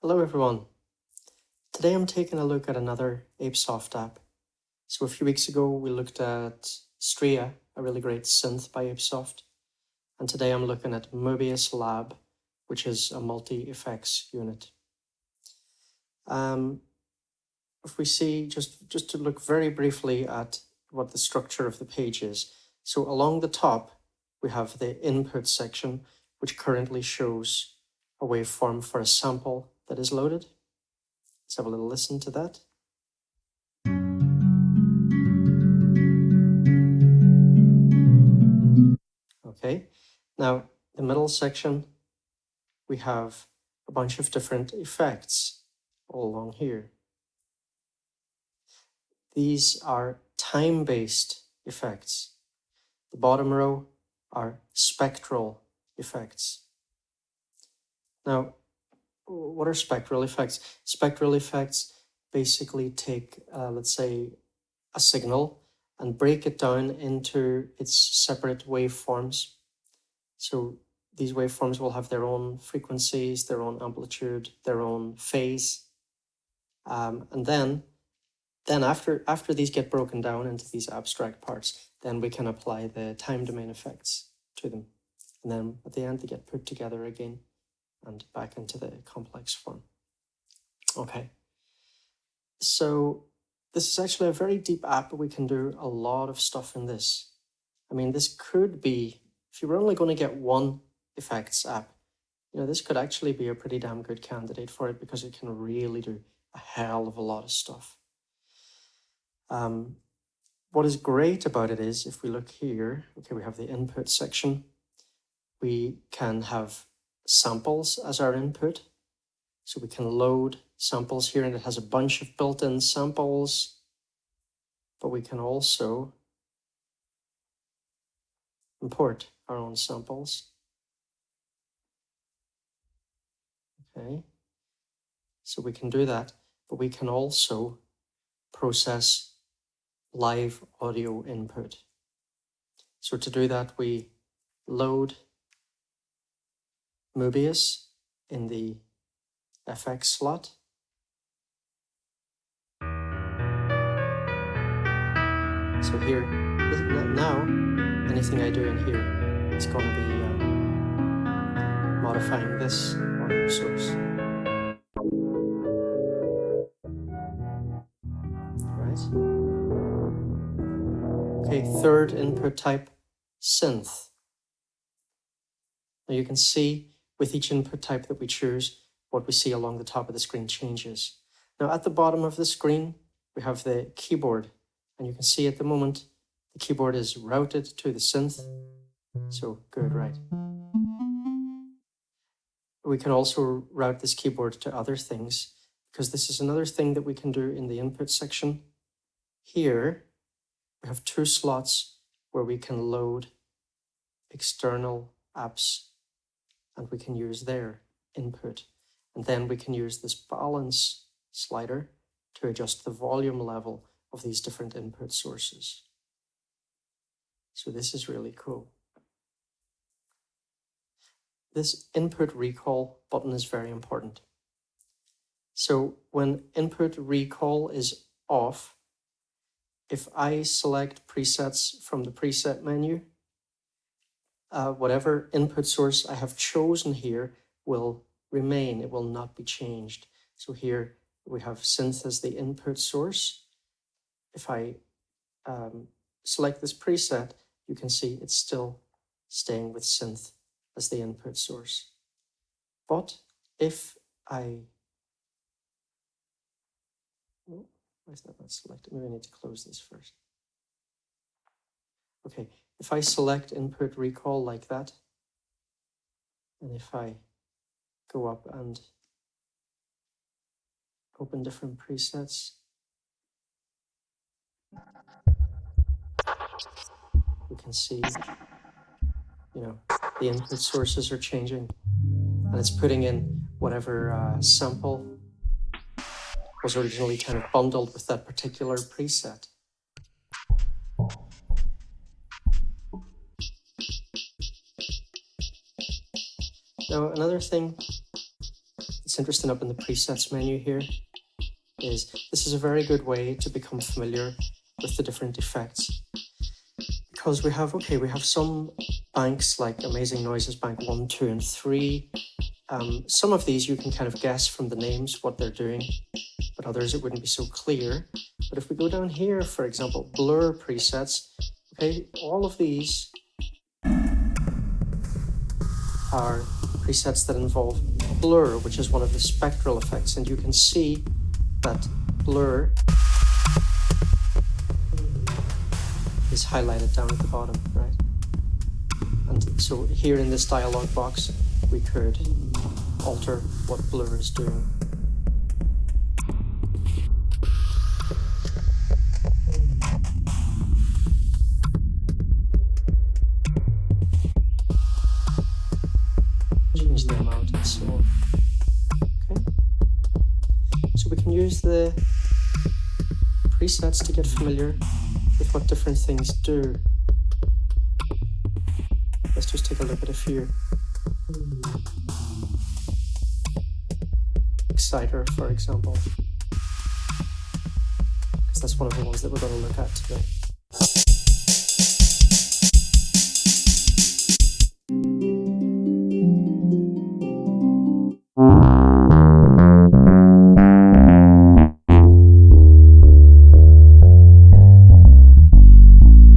Hello everyone. Today I'm taking a look at another Apesoft app. So a few weeks ago we looked at Stria, a really great synth by Apesoft. And today I'm looking at Moebius Lab, which is a multi-effects unit. If we see, just to look very briefly at what the structure of the page is. So along the top, we have the input section, which currently shows a waveform for a sample that is loaded. Let's have a little listen to that. Okay, now the middle section, we have a bunch of different effects all along here. These are time-based effects. The bottom row are spectral effects. Now, what are spectral effects? Spectral effects basically take, let's say, a signal and break it down into its separate waveforms. So these waveforms will have their own frequencies, their own amplitude, their own phase. And then after these get broken down into these abstract parts, then we can apply the time domain effects to them. And then at the end, they get put together again and back into the complex form. Okay. So this is actually a very deep app. We can do a lot of stuff in this. I mean, this could be, if you were only going to get one effects app, this could actually be a pretty damn good candidate for it because it can really do a hell of a lot of stuff. What is great about it is, if we look here, okay, we have the input section. We can have samples as our input. So we can load samples here, and it has a bunch of built-in samples, but we can also import our own samples. Okay, so we can do that, but we can also process live audio input. So to do that, we load Moebius in the FX slot. So here, now, anything I do in here is going to be modifying this audio source. Right? Okay, third input type, synth. Now you can see with each input type that we choose, what we see along the top of the screen changes. Now at the bottom of the screen, we have the keyboard, and you can see at the moment, the keyboard is routed to the synth. So good, right? We can also route this keyboard to other things, because this is another thing that we can do in the input section. Here, we have two slots where we can load external apps, and we can use their input. And then we can use this balance slider to adjust the volume level of these different input sources. So this is really cool. This input recall button is very important. So when input recall is off, if I select presets from the preset menu, whatever input source I have chosen here will remain. It will not be changed. So here we have synth as the input source. If I select this preset, you can see it's still staying with synth as the input source. But if I, why is that not selected? Maybe I need to close this first. Okay, if I select input recall like that, and if I go up and open different presets, you can see, the input sources are changing, and it's putting in whatever sample was originally kind of bundled with that particular preset. Now, another thing that's what's interesting up in the presets menu here is this is a very good way to become familiar with the different effects. Because we have some banks like Amazing Noises Bank 1, 2, and 3. Some of these you can kind of guess from the names what they're doing, but others it wouldn't be so clear. But if we go down here, for example, blur presets, okay, all of these are presets that involve blur, which is one of the spectral effects, and you can see that blur is highlighted down at the bottom, right? And so here in this dialog box, we could alter what blur is doing. Change the amount and so on. Okay. So we can use the presets to get familiar with what different things do. Let's just take a look at a few. Exciter, for example, because that's one of the ones that we're going to look at today.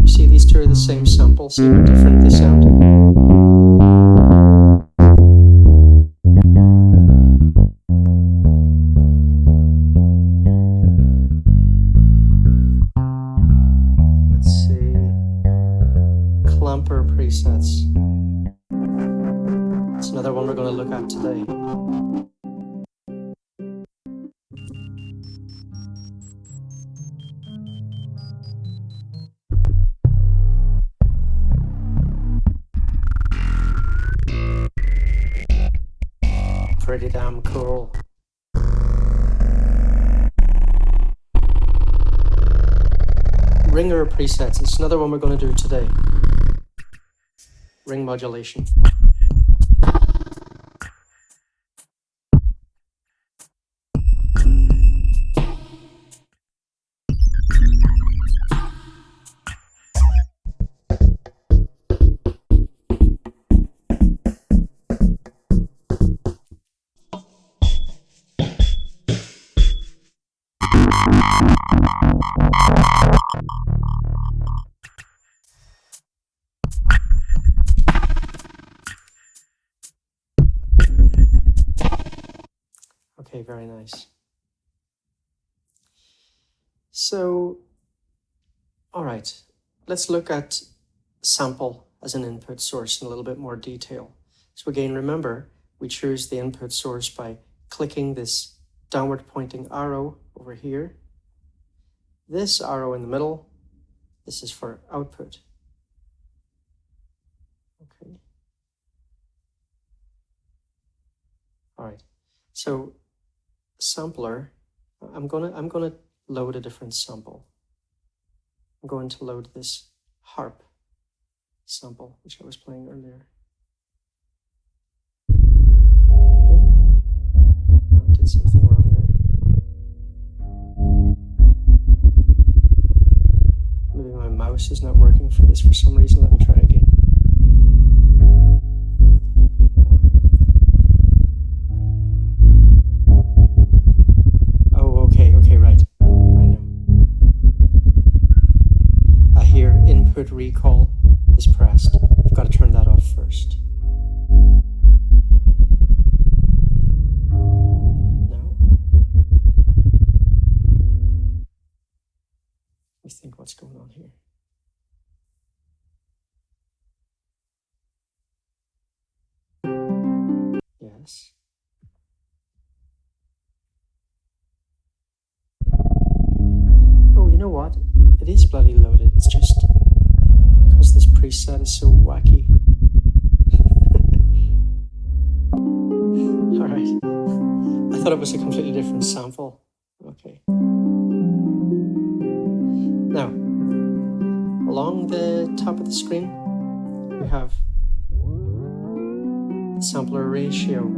You see these two are the same sample, see how different they sound? Klamper presets. It's another one we're going to look at today. Pretty damn cool. Ringer presets. It's another one we're going to do today. Ring modulation. Okay, very nice. So, all right, let's look at sample as an input source in a little bit more detail. So again, remember, we choose the input source by clicking this downward pointing arrow over here. This arrow in the middle, this is for output. Okay. All right, so sampler, I'm gonna load a different sample. I'm going to load this harp sample, which I was playing earlier. Okay. I did something wrong there. Maybe my mouse is not working for this for some reason. Let me try again. Okay, right. I know. I hear input recall is pressed. I've got to turn that off first. No. Let me think what's going on here. Yes. Oh, you know what? It is bloody loaded. It's just because this preset is so wacky. All right. I thought it was a completely different sample. Okay. Now, along the top of the screen, we have the sampler ratio.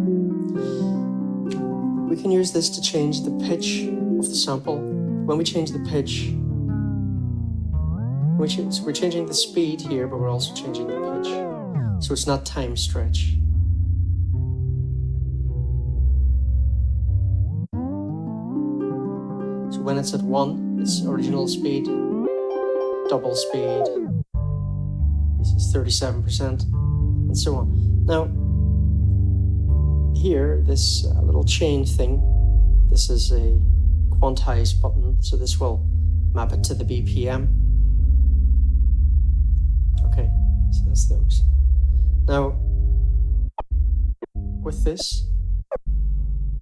we can use this to change the pitch of the sample. When we change the pitch, so we're changing the speed here, but we're also changing the pitch. So it's not time stretch. So when it's at 1, it's original speed, double speed, this is 37%, and so on. Now, here, this little chain thing, this is a quantize button, so this will map it to the BPM. Okay, so that's those. Now, with this,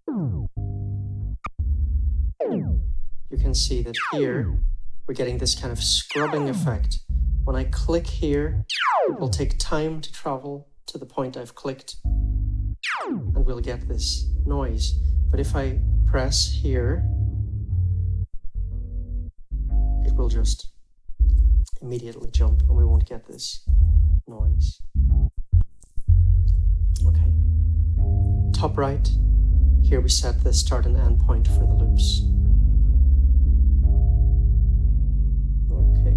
you can see that here, we're getting this kind of scrubbing effect. When I click here, it will take time to travel to the point I've clicked, and we'll get this noise. But if I press here, it will just immediately jump and we won't get this noise. Okay. Top right, here we set the start and end point for the loops. Okay.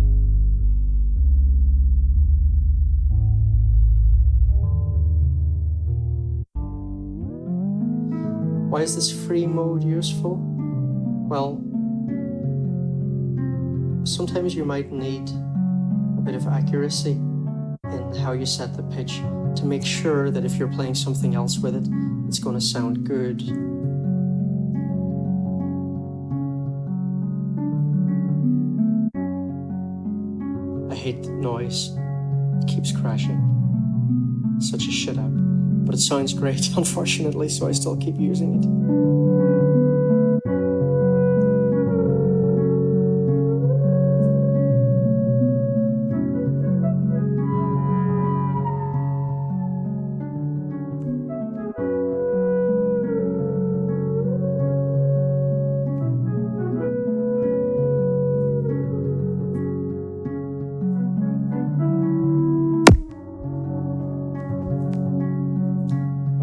Why is this free mode useful? Well, sometimes you might need a bit of accuracy in how you set the pitch to make sure that if you're playing something else with it, it's going to sound good. I hate the noise. It keeps crashing. It's such a shit app. But it sounds great, unfortunately, so I still keep using it.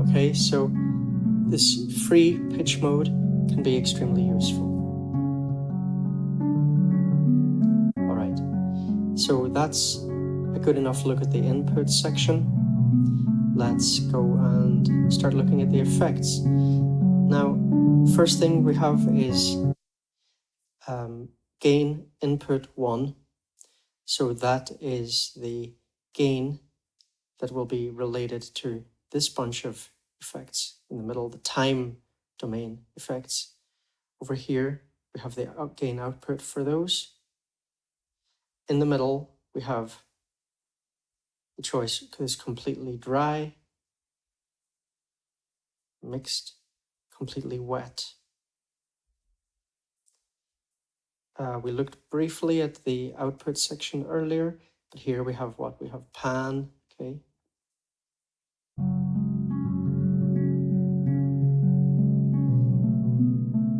Okay, so this free pitch mode can be extremely useful. All right, so that's a good enough look at the input section. Let's go and start looking at the effects. Now, first thing we have is gain input 1. So that is the gain that will be related to this bunch of effects in the middle, the time domain effects. Over here, we have the gain output for those. In the middle, we have the choice is completely dry, mixed, completely wet. We looked briefly at the output section earlier, but here we have what? We have pan, okay.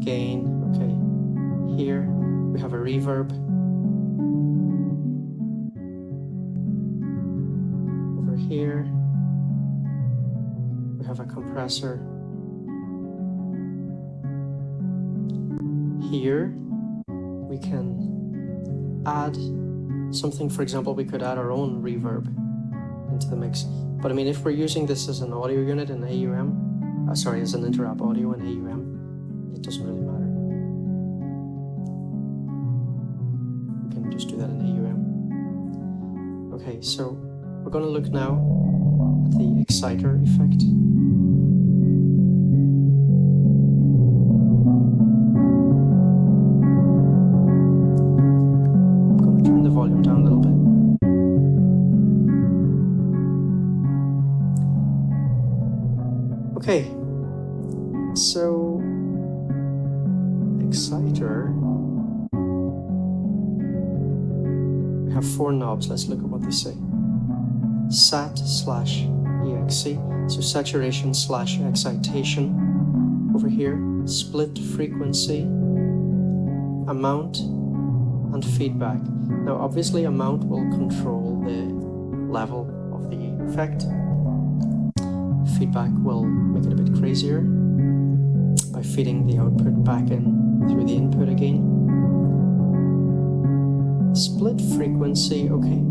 Gain, okay. Here we have a reverb. Over here we have a compressor. Here we can add something. For example, we could add our own reverb into the mix. But I mean, if we're using this as an audio unit in AUM, as an interapp audio in AUM, it doesn't really matter. We can just do that in AUM. Okay, so we're going to look now at the exciter effect. I'm going to turn the volume down a little bit. Okay, so exciter, we have 4 knobs. Let's look at what they say. Sat/EXC, so saturation/excitation. Over here, split frequency, amount, and feedback. Now obviously amount will control the level of the effect. Feedback will make it a bit crazier. By feeding the output back in through the input again. Split frequency, okay.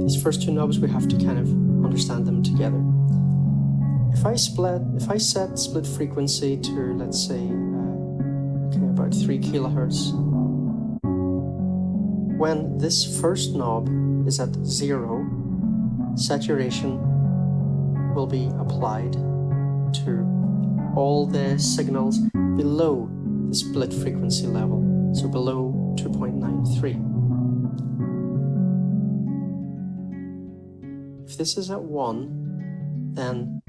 These first two knobs, we have to kind of understand them together. If I set split frequency to, let's say, about 3 kilohertz, when this first knob is at 0, saturation will be applied to all the signals below the split frequency level, so below 2.93. If this is at 1, then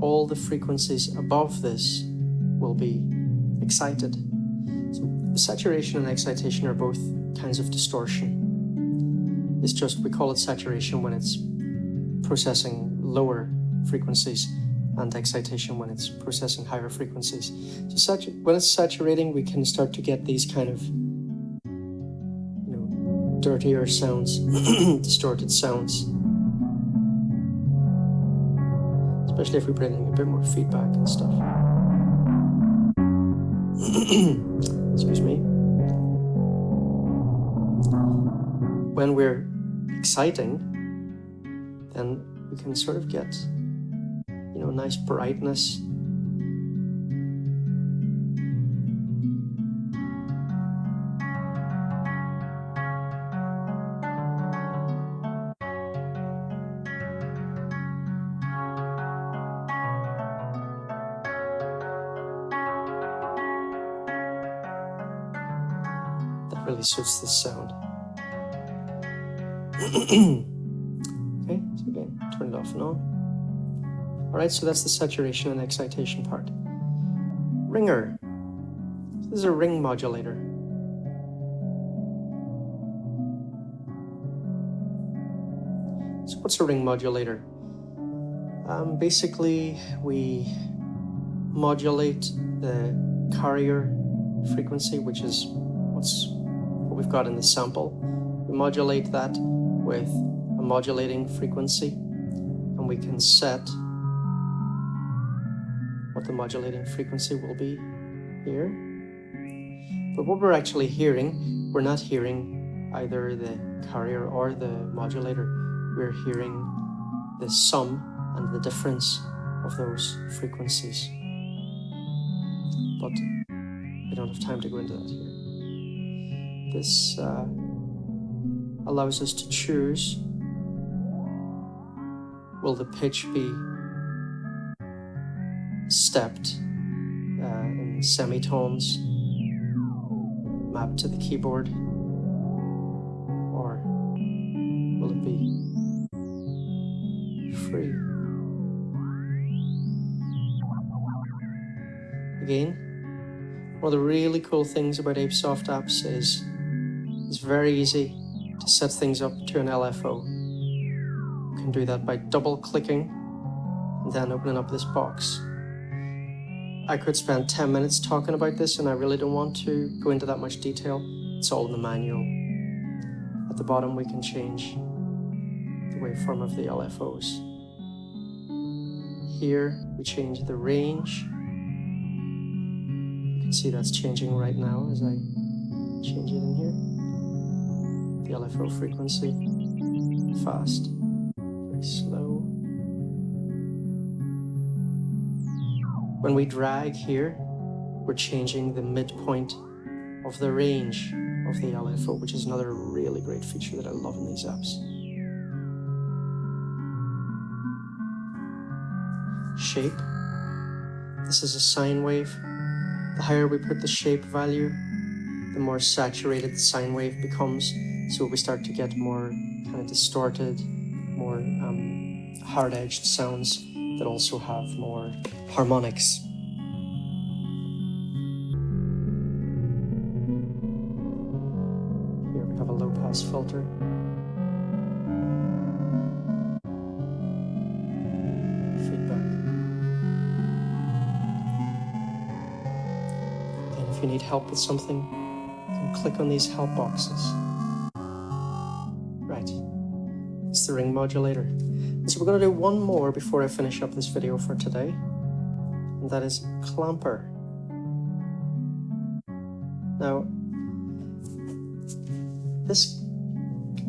all the frequencies above this will be excited. So saturation and excitation are both kinds of distortion. It's just, we call it saturation when it's processing lower frequencies, and excitation when it's processing higher frequencies. So when it's saturating, we can start to get these kind of, dirtier sounds, distorted sounds. Especially if we bring in a bit more feedback and stuff. Excuse me. When we're exciting, then we can sort of get, nice brightness. That really suits this sound. Okay, so again, turn it off and on. Alright, so that's the saturation and excitation part. Ringer. This is a ring modulator. So what's a ring modulator? Basically, we modulate the carrier frequency, which is what we've got in the sample. We modulate that with a modulating frequency, and we can set what the modulating frequency will be here. But what we're actually hearing, we're not hearing either the carrier or the modulator. We're hearing the sum and the difference of those frequencies. But we don't have time to go into that here. This allows us to choose, will the pitch be stepped in semitones mapped to the keyboard, or will it be free? Again, one of the really cool things about Apesoft apps is it's very easy to set things up to an LFO. You can do that by double clicking and then opening up this box. I could spend 10 minutes talking about this, and I really don't want to go into that much detail. It's all in the manual. At the bottom, we can change the waveform of the LFOs. Here, we change the range. You can see that's changing right now as I change it in here. The LFO frequency, fast, very slow. When we drag here, we're changing the midpoint of the range of the LFO, which is another really great feature that I love in these apps. Shape. This is a sine wave. The higher we put the shape value, the more saturated the sine wave becomes. So we start to get more kind of distorted, more hard-edged sounds that also have more harmonics. Here we have a low-pass filter. Feedback. And if you need help with something, you can click on these help boxes. Right, it's the ring modulator. So we're going to do one more before I finish up this video for today, and that is Klamper. Now, this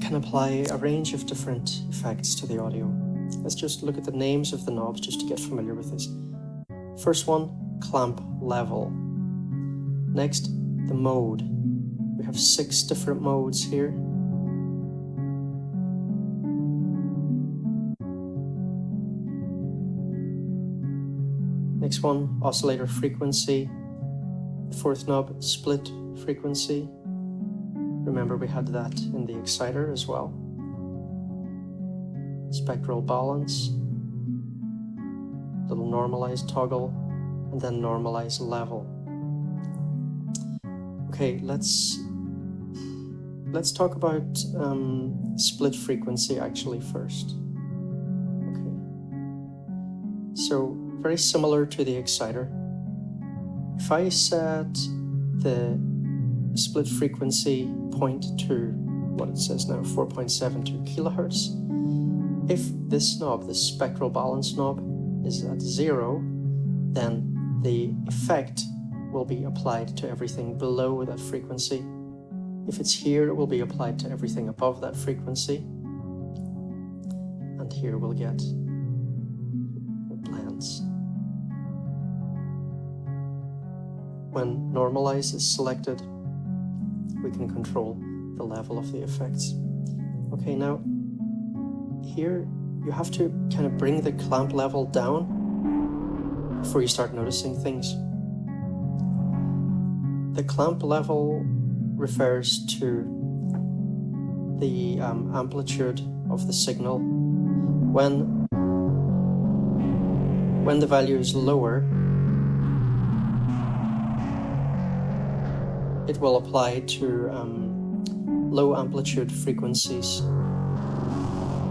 can apply a range of different effects to the audio. Let's just look at the names of the knobs just to get familiar with this. First one, clamp level. Next, the mode. We have 6 different modes here. Next one, oscillator frequency. The 4th knob, split frequency. Remember we had that in the exciter as well. Spectral balance. Little normalize toggle, and then normalize level. Okay, let's talk about split frequency actually first. Okay, so very similar to the exciter. If I set the split frequency point to what it says now, 4.72 kilohertz, if this knob, this spectral balance knob, is at 0, then the effect will be applied to everything below that frequency. If it's here, it will be applied to everything above that frequency. And here we'll get blends. When normalize is selected, we can control the level of the effects. Okay, now here you have to kind of bring the clamp level down before you start noticing things. The clamp level refers to the amplitude of the signal. When the value is lower, it will apply to low amplitude frequencies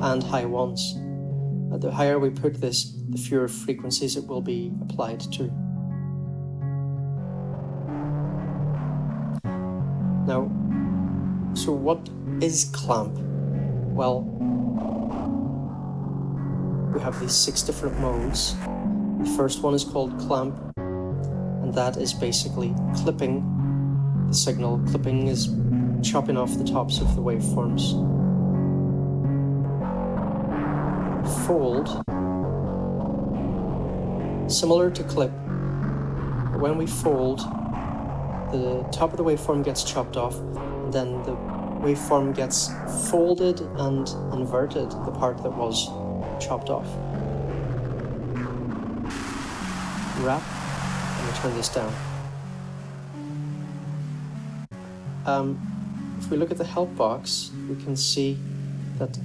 and high ones. The higher we put this, the fewer frequencies it will be applied to. Now, so what is clamp? Well, we have these 6 different modes. The first one is called clamp, and that is basically clipping the signal. Clipping is chopping off the tops of the waveforms. Fold, similar to clip, but when we fold, the top of the waveform gets chopped off, and then the waveform gets folded and inverted, the part that was chopped off. Wrap, and we turn this down. If we look at the help box, we can see that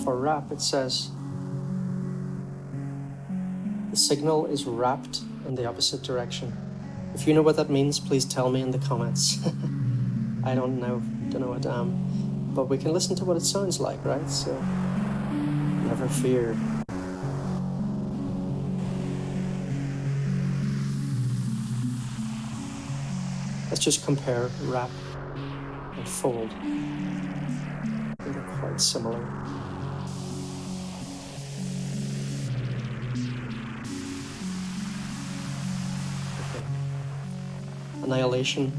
for wrap it says the signal is wrapped in the opposite direction. If you know what that means, please tell me in the comments. I don't know what but we can listen to what it sounds like, right? So never fear. Let's just compare wrap and fold. They're quite similar. Okay. Annihilation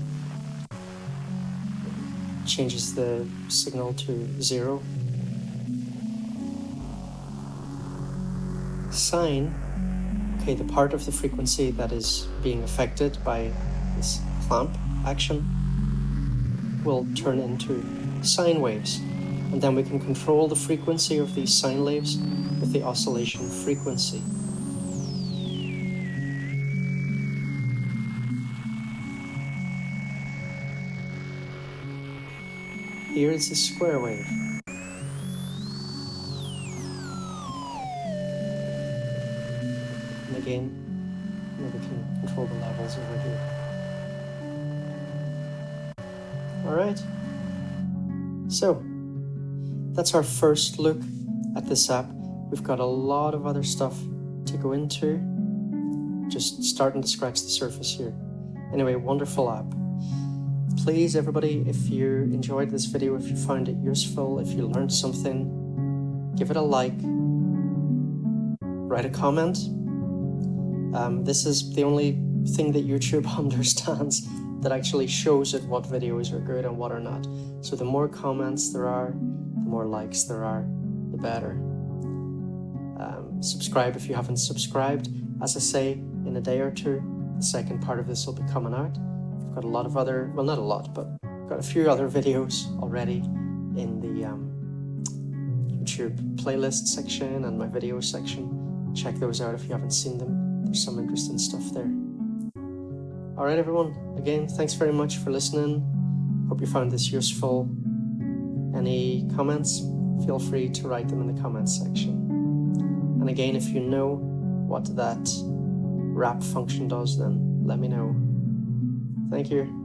changes the signal to 0. Sine, okay, the part of the frequency that is being affected by this clamp action will turn into sine waves, and then we can control the frequency of these sine waves with the oscillation frequency. Here is a square wave. And again, we can control the levels over here. Alright, so that's our first look at this app. We've got a lot of other stuff to go into, just starting to scratch the surface here. Anyway, wonderful app. Please, everybody, if you enjoyed this video, if you found it useful, if you learned something, give it a like, write a comment. This is the only thing that YouTube understands. that actually shows it what videos are good and what are not. So the more comments there are, the more likes there are, the better. Subscribe if you haven't subscribed. As I say, in a day or two, the second part of this will be coming out. I've got a lot of other, well, not a lot, but I've got a few other videos already in the YouTube playlist section and my video section. Check those out if you haven't seen them. There's some interesting stuff there. All right, everyone. Again, thanks very much for listening. Hope you found this useful. Any comments? Feel free to write them in the comments section. And again, if you know what that wrap function does, then let me know. Thank you.